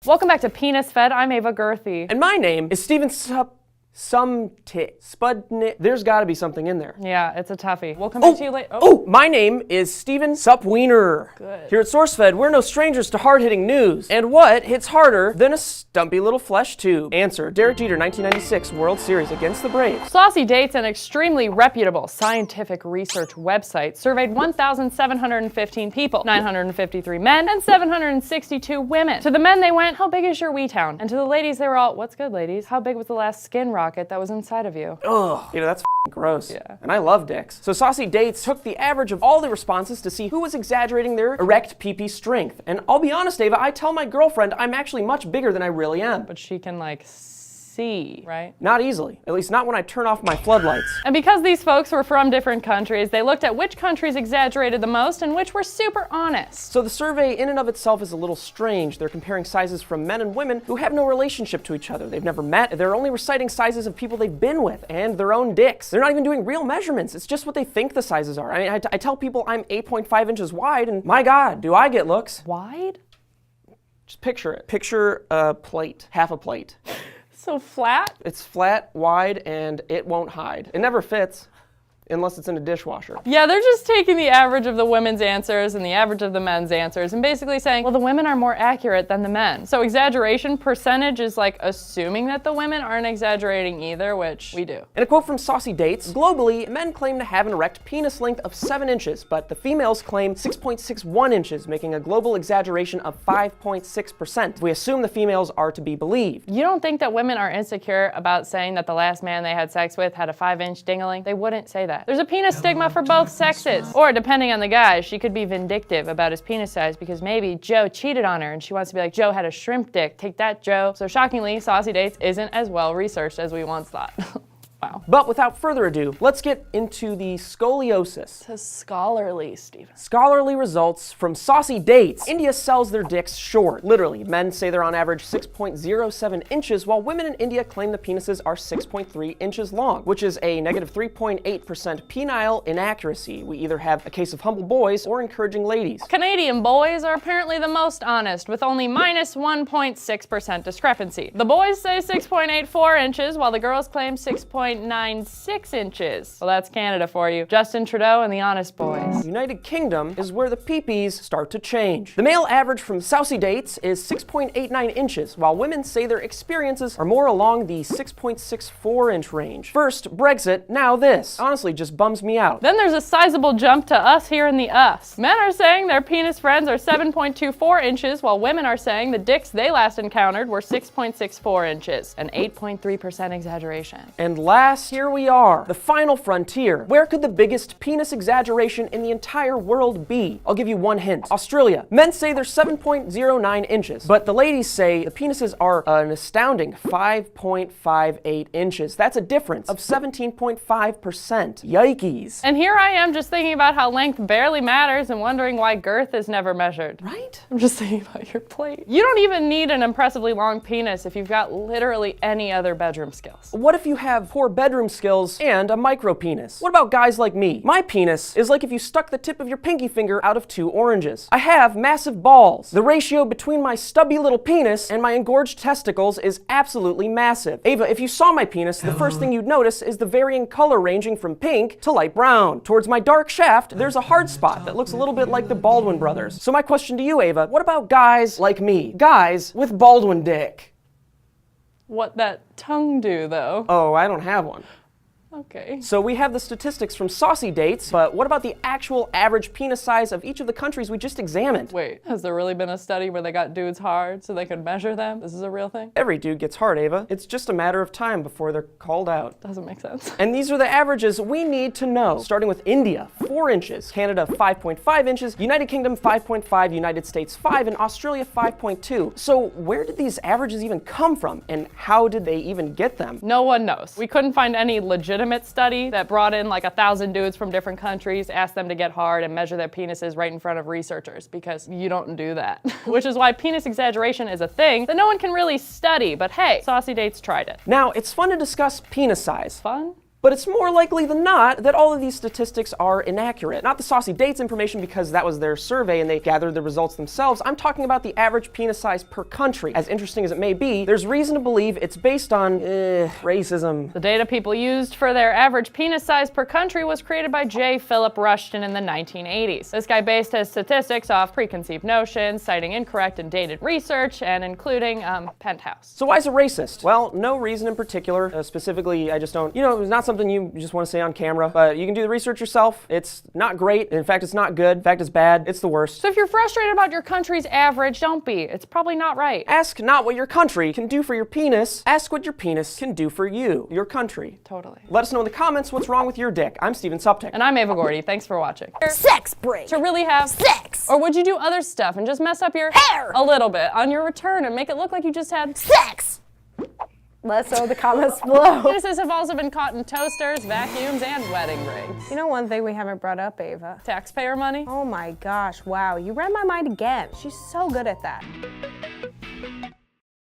Welcome back to Penis Fed. I'm Ava Gerthy. And my name is Steven Spudnik. There's gotta be something in there. Yeah, it's a toughie. We'll come back to you later. My name is Steven Supwiener. Good. Here at SourceFed, we're no strangers to hard-hitting news. And what hits harder than a stumpy little flesh tube? Answer, Derek Jeter 1996 World Series against the Braves. Saucy Dates, an extremely reputable scientific research website, surveyed 1,715 people, 953 men and 762 women. To the men they went, how big is your wee town? And to the ladies they were all, what's good ladies? How big was the last skin rocket that was inside of you? Ugh, that's gross. Yeah. And I love dicks. So Saucy Dates took the average of all the responses to see who was exaggerating their erect pee-pee strength. And I'll be honest, Ava, I tell my girlfriend I'm actually much bigger than I really am. But she can see, right? Not easily. At least not when I turn off my floodlights. And because these folks were from different countries, they looked at which countries exaggerated the most and which were super honest. So the survey in and of itself is a little strange. They're comparing sizes from men and women who have no relationship to each other. They've never met. They're only reciting sizes of people they've been with and their own dicks. They're not even doing real measurements. It's just what they think the sizes are. I mean, I tell people I'm 8.5 inches wide and my God, do I get looks. Wide? Just picture it. Picture a plate, half a plate. So flat? It's flat, wide, and it won't hide. It never fits. Unless it's in a dishwasher. Yeah, they're just taking the average of the women's answers and the average of the men's answers and basically saying, well, the women are more accurate than the men. So exaggeration percentage is like assuming that the women aren't exaggerating either, which we do. In a quote from Saucy Dates, globally, men claim to have an erect penis length of 7 inches, but the females claim 6.61 inches, making a global exaggeration of 5.6%. We assume the females are to be believed. You don't think that women are insecure about saying that the last man they had sex with had a 5-inch dingling? They wouldn't say that. There's a penis stigma for both sexes. Or depending on the guy, she could be vindictive about his penis size because maybe Joe cheated on her and she wants to be like, Joe had a shrimp dick, take that, Joe. So shockingly, Saucy Dates isn't as well researched as we once thought. Wow. But without further ado, let's get into the scoliosis. It's scholarly, Steven. Scholarly results from Saucy Dates. India sells their dicks short. Literally, men say they're on average 6.07 inches, while women in India claim the penises are 6.3 inches long, which is a negative 3.8% penile inaccuracy. We either have a case of humble boys or encouraging ladies. Canadian boys are apparently the most honest, with only minus 1.6% discrepancy. The boys say 6.84 inches, while the girls claim 6.96 inches. Well, that's Canada for you. Justin Trudeau and the honest boys. United Kingdom is where the peepees start to change. The male average from Saucy Dates is 6.89 inches, while women say their experiences are more along the 6.64 inch range. First, Brexit, now this. Honestly, just bums me out. Then there's a sizable jump to us here in the us. Men are saying their penis friends are 7.24 inches, while women are saying the dicks they last encountered were 6.64 inches, an 8.3% exaggeration. And last, here we are, the final frontier. Where could the biggest penis exaggeration in the entire world be? I'll give you one hint. Australia. Men say they're 7.09 inches, but the ladies say the penises are an astounding 5.58 inches. That's a difference of 17.5%. Yikes. And here I am just thinking about how length barely matters and wondering why girth is never measured. Right? I'm just thinking about your plate. You don't even need an impressively long penis if you've got literally any other bedroom skills. What if you have poor bedroom skills and a micro penis? What about guys like me? My penis is like if you stuck the tip of your pinky finger out of 2 oranges. I have massive balls. The ratio between my stubby little penis and my engorged testicles is absolutely massive. Ava, if you saw my penis, the first thing you'd notice is the varying color ranging from pink to light brown. Towards my dark shaft, there's a hard spot that looks a little bit like the Baldwin brothers. So my question to you, Ava, what about guys like me? Guys with Baldwin dick. What that tongue do, though? Oh, I don't have one. Okay. So we have the statistics from Saucy Dates, but what about the actual average penis size of each of the countries we just examined? Wait, has there really been a study where they got dudes hard so they could measure them? This is a real thing? Every dude gets hard, Ava. It's just a matter of time before they're called out. Doesn't make sense. And these are the averages we need to know. Starting with India, 4 inches, Canada, 5.5 inches, United Kingdom, 5.5, United States, 5, and Australia, 5.2. So where did these averages even come from, and how did they even get them? No one knows. We couldn't find any legitimate study that brought in like 1,000 dudes from different countries, asked them to get hard and measure their penises right in front of researchers, because you don't do that. Which is why penis exaggeration is a thing that no one can really study, but hey, Saucy Dates tried it. Now, it's fun to discuss penis size. Fun? But it's more likely than not that all of these statistics are inaccurate. Not the saucy dates information because that was their survey and they gathered the results themselves. I'm talking about the average penis size per country. As interesting as it may be, there's reason to believe it's based on, racism. The data people used for their average penis size per country was created by J. Philip Rushton in the 1980s. This guy based his statistics off preconceived notions, citing incorrect and dated research, and including, Penthouse. So why is it racist? Well, no reason in particular. Specifically, I just don't, it's not something you just want to say on camera, but you can do the research yourself. It's not great. In fact, it's not good. In fact, it's bad. It's the worst. So if you're frustrated about your country's average, don't be. It's probably not right. Ask not what your country can do for your penis. Ask what your penis can do for you, your country. Totally. Let us know in the comments what's wrong with your dick. I'm Steven Suptic. And I'm Ava Gordy. Thanks for watching. Sex break. To really have Sex. Or would you do other stuff and just mess up your hair a little bit on your return and make it look like you just had sex? Let us know in the comments below. Penises have also been caught in toasters, vacuums, and wedding rings. You know one thing we haven't brought up, Ava? Taxpayer money? Oh my gosh, wow, you read my mind again. She's so good at that.